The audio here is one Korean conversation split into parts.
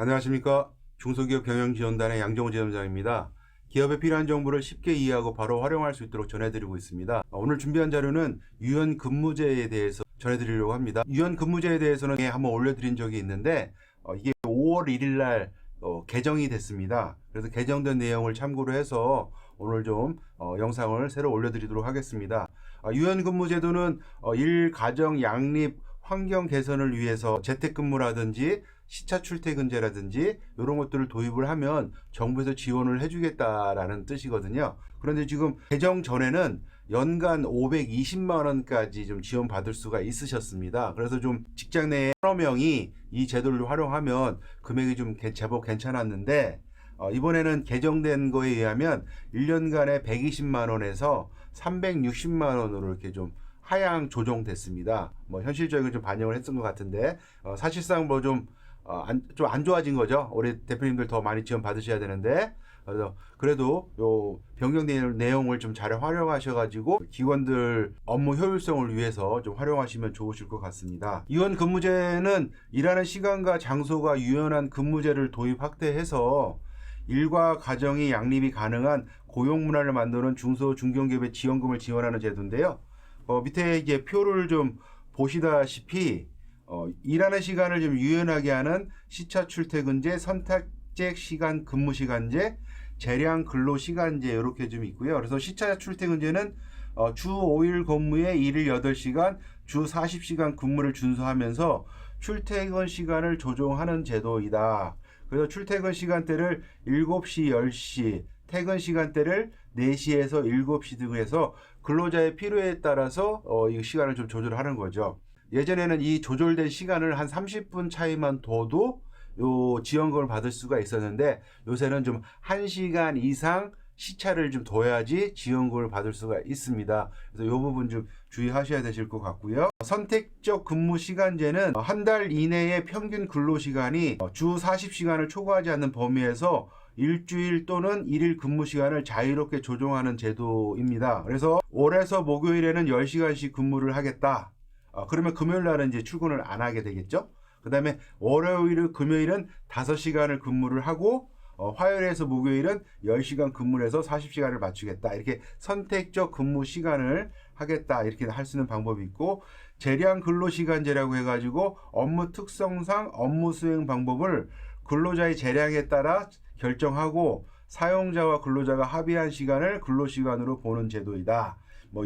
안녕하십니까. 중소기업 경영지원단의 양정호 지원장입니다. 기업에 필요한 정보를 쉽게 이해하고 바로 활용할 수 있도록 전해드리고 있습니다. 오늘 준비한 자료는 유연근무제에 대해서 전해드리려고 합니다. 유연근무제에 대해서는 한번 올려드린 적이 있는데 이게 5월 1일 날 개정이 됐습니다. 그래서 개정된 내용을 참고로 해서 오늘 좀 영상을 새로 올려드리도록 하겠습니다. 유연근무제도는 일, 가정, 양립, 환경 개선을 위해서 재택근무라든지 시차 출퇴근제라든지 이런 것들을 도입을 하면 정부에서 지원을 해주겠다라는 뜻이거든요. 그런데 지금 개정 전에는 연간 520만 원까지 좀 지원받을 수가 있으셨습니다. 그래서 좀 직장 내에 여러 명이 이 제도를 활용하면 금액이 좀 제법 괜찮았는데 이번에는 개정된 거에 의하면 1년간에 120만 원에서 360만 원으로 이렇게 좀 하향 조정됐습니다. 현실적인 좀 반영을 했던 것 같은데 사실상 좀 안 좋아진 거죠. 우리 대표님들 더 많이 지원 받으셔야 되는데 그래도 요 변경 내용을 좀 잘 활용하셔가지고 직원들 업무 효율성을 위해서 좀 활용하시면 좋으실 것 같습니다. 유연 근무제는 일하는 시간과 장소가 유연한 근무제를 도입 확대해서 일과 가정이 양립이 가능한 고용 문화를 만드는 중소 중견기업의 지원금을 지원하는 제도인데요. 밑에 이게 표를 좀 보시다시피 일하는 시간을 좀 유연하게 하는 시차 출퇴근제, 선택적 시간 근무 시간제, 재량 근로 시간제 이렇게 좀 있고요. 그래서 시차 출퇴근제는 주 5일 근무에 일일 8시간, 주 40시간 근무를 준수하면서 출퇴근 시간을 조정하는 제도이다. 그래서 출퇴근 시간대를 7시, 10시, 퇴근 시간대를 4시에서 7시 등 해서 근로자의 필요에 따라서 이 시간을 좀 조절하는 거죠. 예전에는 이 조절된 시간을 한 30분 차이만 둬도 요 지원금을 받을 수가 있었는데 요새는 좀 1시간 이상 시차를 좀 둬야지 지원금을 받을 수가 있습니다. 그래서 이 부분 좀 주의하셔야 되실 것 같고요. 선택적 근무 시간제는 한 달 이내의 평균 근로 시간이 주 40시간을 초과하지 않는 범위에서 일주일 또는 일일 근무 시간을 자유롭게 조정하는 제도입니다. 그래서 월에서 목요일에는 10시간씩 근무를 하겠다. 그러면 금요일 날은 이제 출근을 안 하게 되겠죠. 그 다음에 월요일, 금요일은 5시간을 근무를 하고 화요일에서 목요일은 10시간 근무를 해서 40시간을 맞추겠다. 이렇게 선택적 근무 시간을 하겠다. 이렇게 할 수 있는 방법이 있고, 재량 근로시간제라고 해가지고 업무 특성상 업무 수행 방법을 근로자의 재량에 따라 결정하고 사용자와 근로자가 합의한 시간을 근로시간으로 보는 제도이다.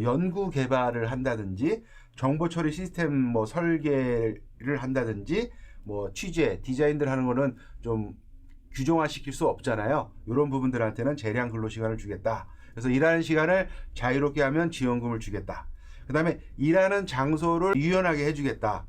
연구 개발을 한다든지 정보 처리 시스템 설계를 한다든지 취재, 디자인들 하는 거는 좀 규정화 시킬 수 없잖아요. 이런 부분들한테는 재량 근로시간을 주겠다. 그래서 일하는 시간을 자유롭게 하면 지원금을 주겠다. 그 다음에 일하는 장소를 유연하게 해주겠다.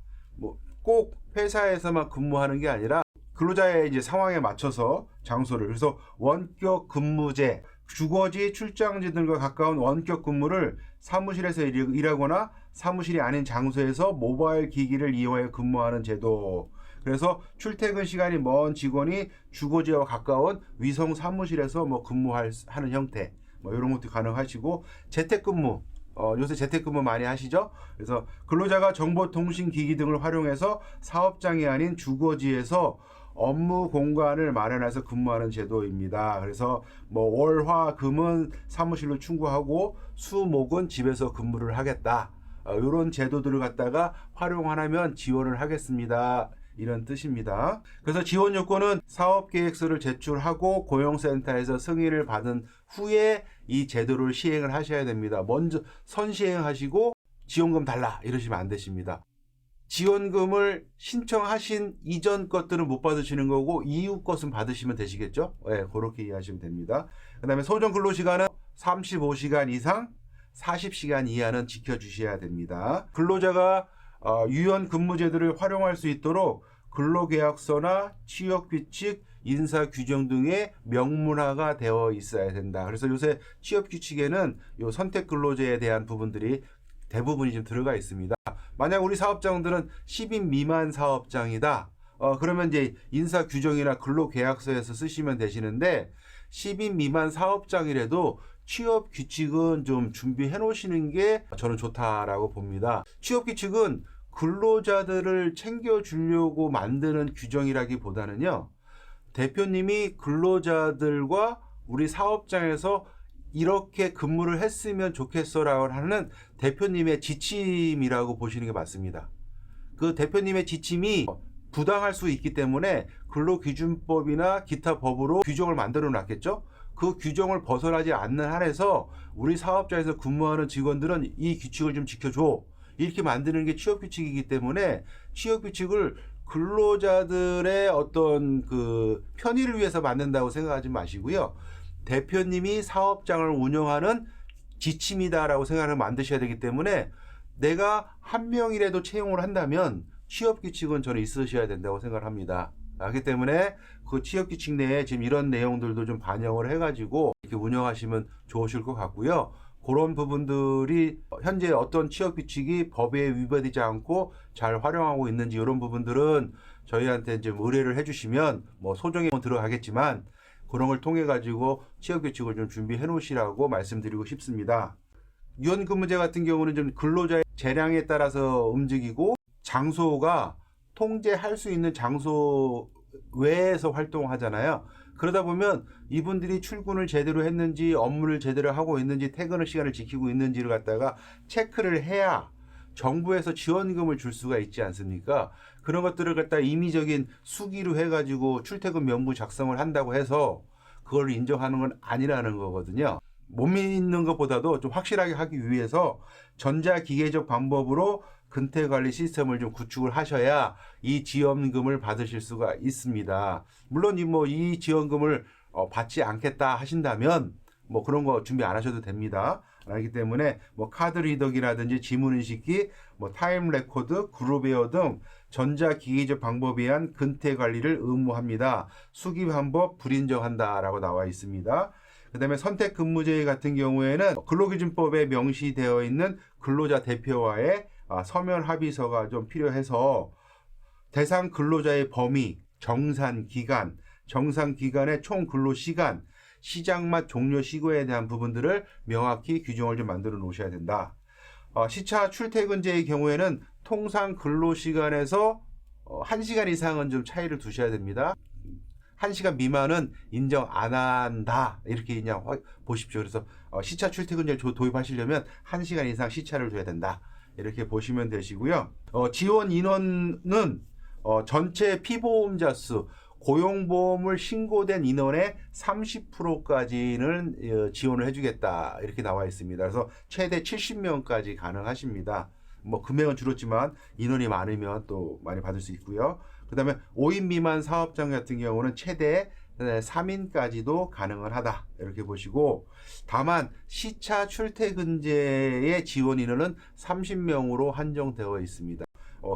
꼭 회사에서만 근무하는 게 아니라 근로자의 이제 상황에 맞춰서 장소를, 그래서 원격 근무제, 주거지, 출장지 등과 가까운 원격 근무를 사무실에서 일하거나 사무실이 아닌 장소에서 모바일 기기를 이용하여 근무하는 제도. 그래서 출퇴근 시간이 먼 직원이 주거지와 가까운 위성 사무실에서 근무하는 형태, 이런 것도 가능하시고, 재택근무, 요새 재택근무 많이 하시죠? 그래서 근로자가 정보통신기기 등을 활용해서 사업장이 아닌 주거지에서 업무 공간을 마련해서 근무하는 제도입니다. 그래서 월, 화, 금은 사무실로 충고하고 수, 목은 집에서 근무를 하겠다. 이런 제도들을 갖다가 활용하면 지원을 하겠습니다. 이런 뜻입니다. 그래서 지원 요건은 사업계획서를 제출하고 고용센터에서 승인을 받은 후에 이 제도를 시행을 하셔야 됩니다. 먼저 선시행하시고 지원금 달라 이러시면 안 되십니다. 지원금을 신청하신 이전 것들은 못 받으시는 거고 이후 것은 받으시면 되시겠죠? 네, 그렇게 이해하시면 됩니다. 그 다음에 소정 근로시간은 35시간 이상 40시간 이하는 지켜주셔야 됩니다. 근로자가 유연 근무제도를 활용할 수 있도록 근로계약서나 취업규칙, 인사규정 등의 명문화가 되어 있어야 된다. 그래서 요새 취업규칙에는 요 선택근로제에 대한 부분들이 대부분이 좀 들어가 있습니다. 만약 우리 사업장들은 10인 미만 사업장이다. 그러면 이제 인사규정이나 근로계약서에서 쓰시면 되시는데 10인 미만 사업장이라도 취업규칙은 좀 준비해 놓으시는 게 저는 좋다라고 봅니다. 취업규칙은 근로자들을 챙겨주려고 만드는 규정이라기보다는요, 대표님이 근로자들과 우리 사업장에서 이렇게 근무를 했으면 좋겠어라고 하는 대표님의 지침이라고 보시는 게 맞습니다. 그 대표님의 지침이 부당할 수 있기 때문에 근로기준법이나 기타 법으로 규정을 만들어 놨겠죠. 그 규정을 벗어나지 않는 한에서 우리 사업장에서 근무하는 직원들은 이 규칙을 좀 지켜줘, 이렇게 만드는 게 취업규칙이기 때문에 취업규칙을 근로자들의 어떤 그 편의를 위해서 만든다고 생각하지 마시고요. 대표님이 사업장을 운영하는 지침이다라고 생각을 만드셔야 되기 때문에 내가 한 명이라도 채용을 한다면 취업규칙은 저는 있으셔야 된다고 생각을 합니다. 그렇기 때문에 그 취업규칙 내에 지금 이런 내용들도 좀 반영을 해가지고 이렇게 운영하시면 좋으실 것 같고요. 그런 부분들이 현재 어떤 취업규칙이 법에 위반되지 않고 잘 활용하고 있는지 이런 부분들은 저희한테 좀 의뢰를 해주시면 뭐 소정에 들어가겠지만 그런 걸 통해 가지고 취업규칙을 좀 준비해 놓으시라고 말씀드리고 싶습니다. 유연근무제 같은 경우는 좀 근로자의 재량에 따라서 움직이고 장소가 통제할 수 있는 장소 외에서 활동하잖아요. 그러다 보면 이분들이 출근을 제대로 했는지, 업무를 제대로 하고 있는지, 퇴근 시간을 지키고 있는지를 갖다가 체크를 해야 정부에서 지원금을 줄 수가 있지 않습니까? 그런 것들을 갖다 임의적인 수기로 해가지고 출퇴근 명부 작성을 한다고 해서 그걸 인정하는 건 아니라는 거거든요. 못 믿는 것보다도 좀 확실하게 하기 위해서 전자기계적 방법으로 근태관리 시스템을 좀 구축을 하셔야 이 지원금을 받으실 수가 있습니다. 물론 이 지원금을 받지 않겠다 하신다면 뭐 그런 거 준비 안 하셔도 됩니다. 그렇기 때문에 뭐 카드 리더기라든지 지문인식기, 뭐 타임 레코드, 그룹웨어 등 전자기기적 방법에 의한 근태 관리를 의무합니다. 수기 방법 불인정한다라고 나와 있습니다. 그 다음에 선택근무제 같은 경우에는 근로기준법에 명시되어 있는 근로자 대표와의 서면 합의서가 좀 필요해서 대상 근로자의 범위, 정산기간, 정산기간의 총 근로시간, 시작 및 종료 시기에 대한 부분들을 명확히 규정을 좀 만들어 놓으셔야 된다. 시차 출퇴근제의 경우에는 통상 근로시간에서 1시간 이상은 좀 차이를 두셔야 됩니다. 1시간 미만은 인정 안 한다, 이렇게 그냥 보십시오. 그래서 시차 출퇴근제를 도입하시려면 1시간 이상 시차를 둬야 된다, 이렇게 보시면 되시고요. 지원 인원은 전체 피보험자 수, 고용보험을 신고된 인원의 30%까지는 지원을 해주겠다, 이렇게 나와 있습니다. 그래서 최대 70명까지 가능하십니다. 뭐 금액은 줄었지만 인원이 많으면 또 많이 받을 수 있고요. 그 다음에 5인 미만 사업장 같은 경우는 최대 3인까지도 가능은 하다, 이렇게 보시고, 다만 시차 출퇴근제의 지원 인원은 30명으로 한정되어 있습니다.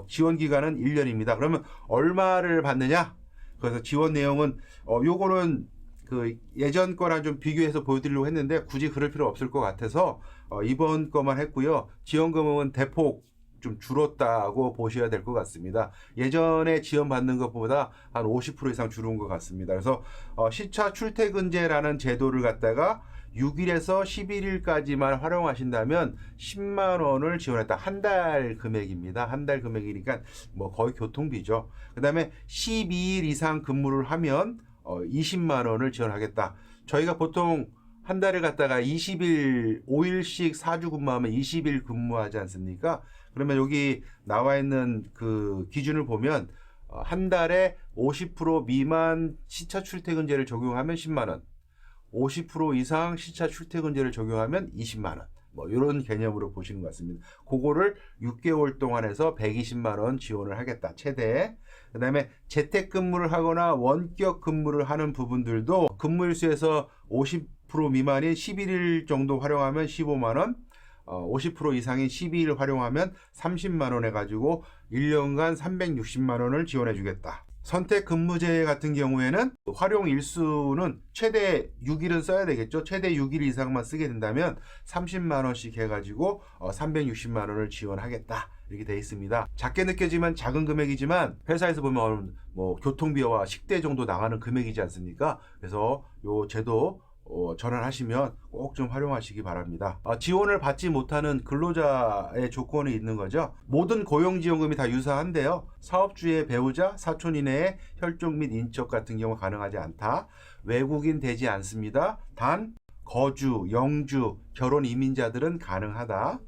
지원 기간은 1년입니다. 그러면 얼마를 받느냐? 그래서 지원 내용은 요거는 그 예전 거랑 좀 비교해서 보여드리려고 했는데 굳이 그럴 필요 없을 것 같아서 이번 거만 했고요. 지원금은 대폭 좀 줄었다고 보셔야 될 것 같습니다. 예전에 지원받는 것보다 한 50% 이상 줄은 것 같습니다. 그래서 시차 출퇴근제라는 제도를 갖다가 6일에서 11일까지만 활용하신다면 10만 원을 지원했다. 한 달 금액입니다. 한 달 금액이니까 뭐 거의 교통비죠. 그 다음에 12일 이상 근무를 하면 20만 원을 지원하겠다. 저희가 보통 한 달을 갖다가 20일, 5일씩 4주 근무하면 20일 근무하지 않습니까? 그러면 여기 나와 있는 그 기준을 보면 한 달에 50% 미만 시차 출퇴근제를 적용하면 10만 원, 50% 이상 시차 출퇴근제를 적용하면 20만 원, 뭐 이런 개념으로 보시는 것 같습니다. 그거를 6개월 동안 해서 120만 원 지원을 하겠다, 최대. 그 다음에 재택근무를 하거나 원격 근무를 하는 부분들도 근무일수에서 50% 미만인 11일 정도 활용하면 15만 원, 50% 이상인 12일 활용하면 30만 원 해가지고 1년간 360만 원을 지원해 주겠다. 선택근무제 같은 경우에는 활용 일수는 최대 6일은 써야 되겠죠. 최대 6일 이상만 쓰게 된다면 30만 원씩 해가지고 360만 원을 지원하겠다, 이렇게 되어 있습니다. 작게 느껴지면 작은 금액이지만 회사에서 보면 뭐 교통비와 식대 정도 나가는 금액이지 않습니까? 그래서 요 제도 전환하시면 꼭 좀 활용하시기 바랍니다. 지원을 받지 못하는 근로자의 조건이 있는 거죠. 모든 고용지원금이 다 유사한데요. 사업주의 배우자, 사촌 이내의 혈족 및 인척 같은 경우 가능하지 않다. 외국인 되지 않습니다. 단 거주, 영주, 결혼 이민자들은 가능하다.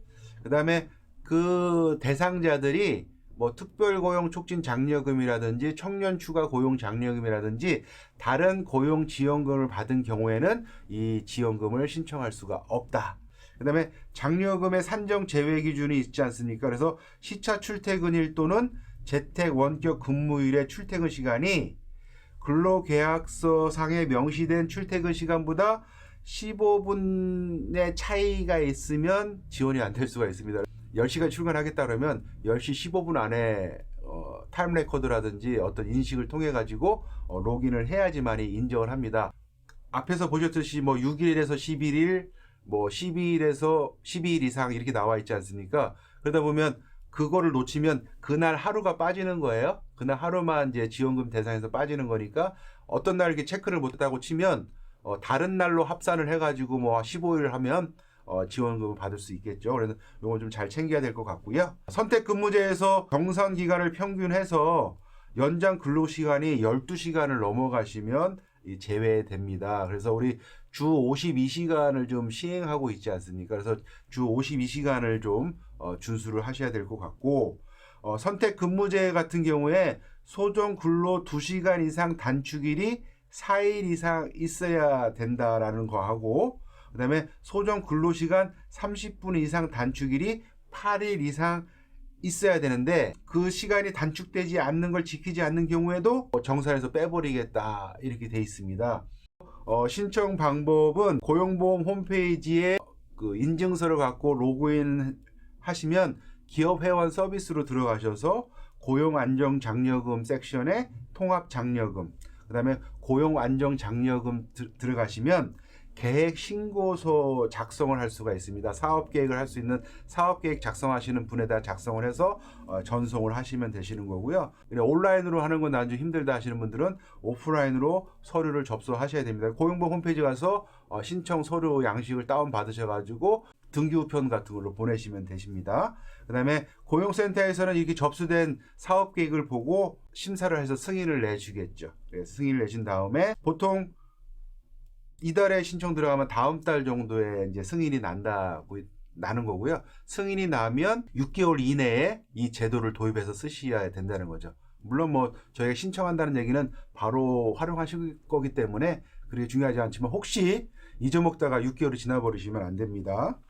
그 다음에 그 대상자들이 뭐 특별고용 촉진 장려금이라든지 청년 추가 고용 장려금이라든지 다른 고용 지원금을 받은 경우에는 이 지원금을 신청할 수가 없다. 그 다음에 장려금의 산정 제외 기준이 있지 않습니까? 그래서 시차 출퇴근일 또는 재택 원격 근무일의 출퇴근 시간이 근로계약서 상에 명시된 출퇴근 시간보다 15분의 차이가 있으면 지원이 안 될 수가 있습니다. 10시간 출근하겠다 그러면 10시 15분 안에 타임 레코드라든지 어떤 인식을 통해 가지고 로그인을 해야지만이 인정을 합니다. 앞에서 보셨듯이 뭐 6일에서 11일, 뭐 12일에서 12일 이상 이렇게 나와 있지 않습니까? 그러다 보면 그거를 놓치면 그날 하루가 빠지는 거예요. 그날 하루만 이제 지원금 대상에서 빠지는 거니까 어떤 날 이렇게 체크를 못했다고 치면 다른 날로 합산을 해가지고 뭐 15일 하면 지원금을 받을 수 있겠죠. 그래서 이건 좀 잘 챙겨야 될 것 같고요. 선택근무제에서 정산 기간을 평균해서 연장 근로시간이 12시간을 넘어가시면 제외됩니다. 그래서 우리 주 52시간을 좀 시행하고 있지 않습니까? 그래서 주 52시간을 좀 준수를 하셔야 될 것 같고, 선택근무제 같은 경우에 소정 근로 2시간 이상 단축일이 4일 이상 있어야 된다라는 거하고, 그 다음에 소정 근로시간 30분 이상 단축일이 8일 이상 있어야 되는데 그 시간이 단축되지 않는 걸 지키지 않는 경우에도 정산에서 빼버리겠다 이렇게 돼 있습니다. 신청 방법은 고용보험 홈페이지에 그 인증서를 갖고 로그인 하시면 기업회원 서비스로 들어가셔서 고용안정장려금 섹션에 통합장려금, 그 다음에 고용안정장려금 들어가시면 계획 신고서 작성을 할 수가 있습니다. 사업 계획을 할 수 있는 사업 계획 작성하시는 분에다 작성을 해서 전송을 하시면 되시는 거고요. 온라인으로 하는 건 난 좀 힘들다 하시는 분들은 오프라인으로 서류를 접수하셔야 됩니다. 고용보험 홈페이지 가서 신청 서류 양식을 다운 받으셔가지고 등기우편 같은 걸로 보내시면 되십니다. 그 다음에 고용센터에서는 이렇게 접수된 사업 계획을 보고 심사를 해서 승인을 내주겠죠. 승인을 내신 다음에 보통 이달에 신청 들어가면 다음 달 정도에 이제 승인이 나는 거고요. 승인이 나면 6개월 이내에 이 제도를 도입해서 쓰셔야 된다는 거죠. 물론 뭐 저희가 신청한다는 얘기는 바로 활용하실 거기 때문에 그게 중요하지 않지만 혹시 잊어먹다가 6개월이 지나버리시면 안 됩니다.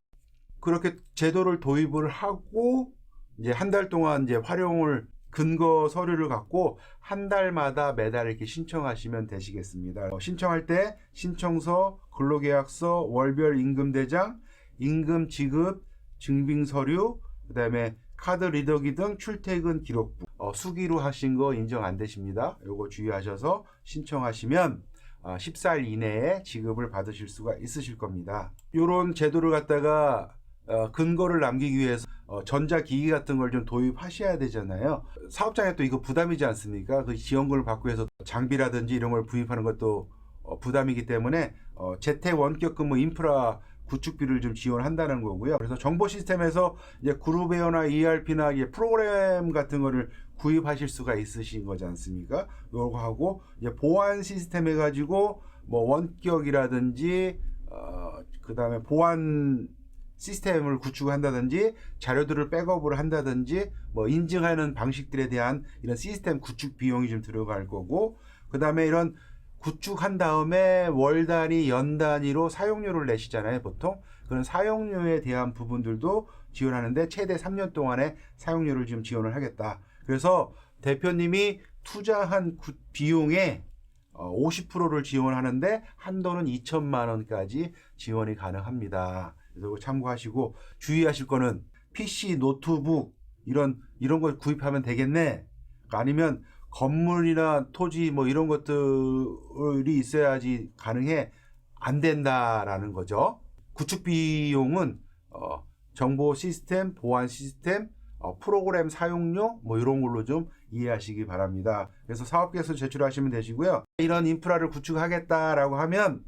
그렇게 제도를 도입을 하고 이제 한 달 동안 이제 활용을 근거 서류를 갖고 한 달마다 매달 이렇게 신청하시면 되시겠습니다. 신청할 때 신청서, 근로계약서, 월별 임금대장, 임금 지급 증빙 서류, 그 다음에 카드 리더기 등 출퇴근 기록부, 수기로 하신 거 인정 안 되십니다. 요거 주의하셔서 신청하시면 14일 이내에 지급을 받으실 수가 있으실 겁니다. 요런 제도를 갖다가 근거를 남기기 위해서 전자기기 같은 걸 좀 도입하셔야 되잖아요. 사업장에 또 이거 부담이지 않습니까? 그 지원금을 받고 해서 장비라든지 이런 걸 구입하는 것도 부담이기 때문에 재택 원격 근무 인프라 구축비를 좀 지원한다는 거고요. 그래서 정보 시스템에서 이제 그룹웨어나 ERP나 프로그램 같은 거를 구입하실 수가 있으신 거지 않습니까? 이거 하고 이제 보안 시스템 해가지고 뭐 원격이라든지 그 다음에 보안 시스템을 구축한다든지 자료들을 백업을 한다든지 뭐 인증하는 방식들에 대한 이런 시스템 구축 비용이 좀 들어갈 거고, 그 다음에 이런 구축한 다음에 월 단위, 연 단위로 사용료를 내시잖아요. 보통 그런 사용료에 대한 부분들도 지원하는데 최대 3년 동안의 사용료를 좀 지원을 하겠다. 그래서 대표님이 투자한 비용의 50%를 지원하는데 한도는 2천만 원까지 지원이 가능합니다. 그래서 참고하시고 주의하실 거는 PC, 노트북 이런 걸 구입하면 되겠네. 아니면 건물이나 토지 뭐 이런 것들이 있어야지 가능해. 안 된다라는 거죠. 구축 비용은 정보 시스템, 보안 시스템, 프로그램 사용료 뭐 이런 걸로 좀 이해하시기 바랍니다. 그래서 사업계획서 제출하시면 되시고요. 이런 인프라를 구축하겠다라고 하면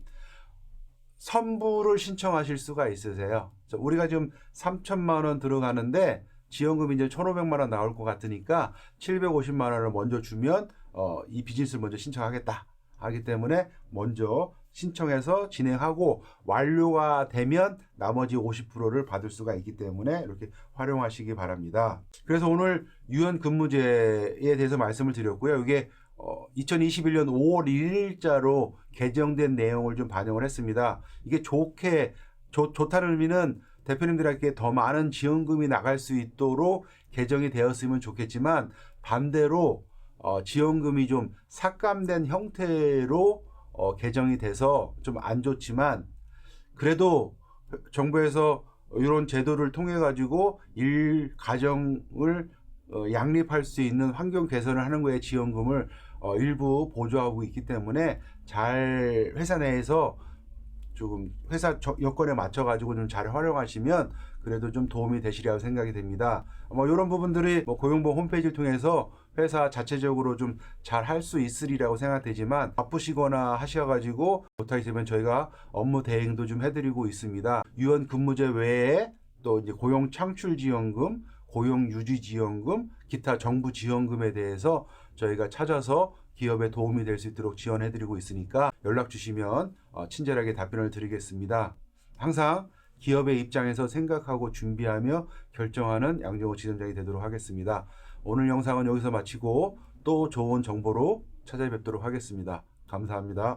선불을 신청하실 수가 있으세요. 우리가 지금 3천만 원 들어가는데 지원금이 이제 1,500만 원 나올 것 같으니까 750만 원을 먼저 주면 이 비즈니스를 먼저 신청하겠다 하기 때문에 먼저 신청해서 진행하고 완료가 되면 나머지 50%를 받을 수가 있기 때문에 이렇게 활용하시기 바랍니다. 그래서 오늘 유연근무제에 대해서 말씀을 드렸고요. 이게 2021년 5월 1일자로 개정된 내용을 좀 반영을 했습니다. 이게 좋다는 의미는 대표님들에게 더 많은 지원금이 나갈 수 있도록 개정이 되었으면 좋겠지만 반대로 지원금이 좀 삭감된 형태로 개정이 돼서 좀 안 좋지만 그래도 정부에서 이런 제도를 통해 가지고 가정을 양립할 수 있는 환경 개선을 하는 거에 지원금을 일부 보조하고 있기 때문에 잘 회사 내에서 조금 회사 여건에 맞춰 가지고 좀 잘 활용하시면 그래도 좀 도움이 되시리라고 생각이 됩니다. 이런 부분들이 고용보험 홈페이지를 통해서 회사 자체적으로 좀 잘 할 수 있으리라고 생각되지만 바쁘시거나 하셔가지고 못하게 되면 저희가 업무 대행도 좀 해드리고 있습니다. 유연근무제 외에 또 이제 고용 창출 지원금, 고용 유지 지원금, 기타 정부 지원금에 대해서 저희가 찾아서 기업에 도움이 될 수 있도록 지원해드리고 있으니까 연락 주시면 친절하게 답변을 드리겠습니다. 항상 기업의 입장에서 생각하고 준비하며 결정하는 양정호 지점장이 되도록 하겠습니다. 오늘 영상은 여기서 마치고 또 좋은 정보로 찾아뵙도록 하겠습니다. 감사합니다.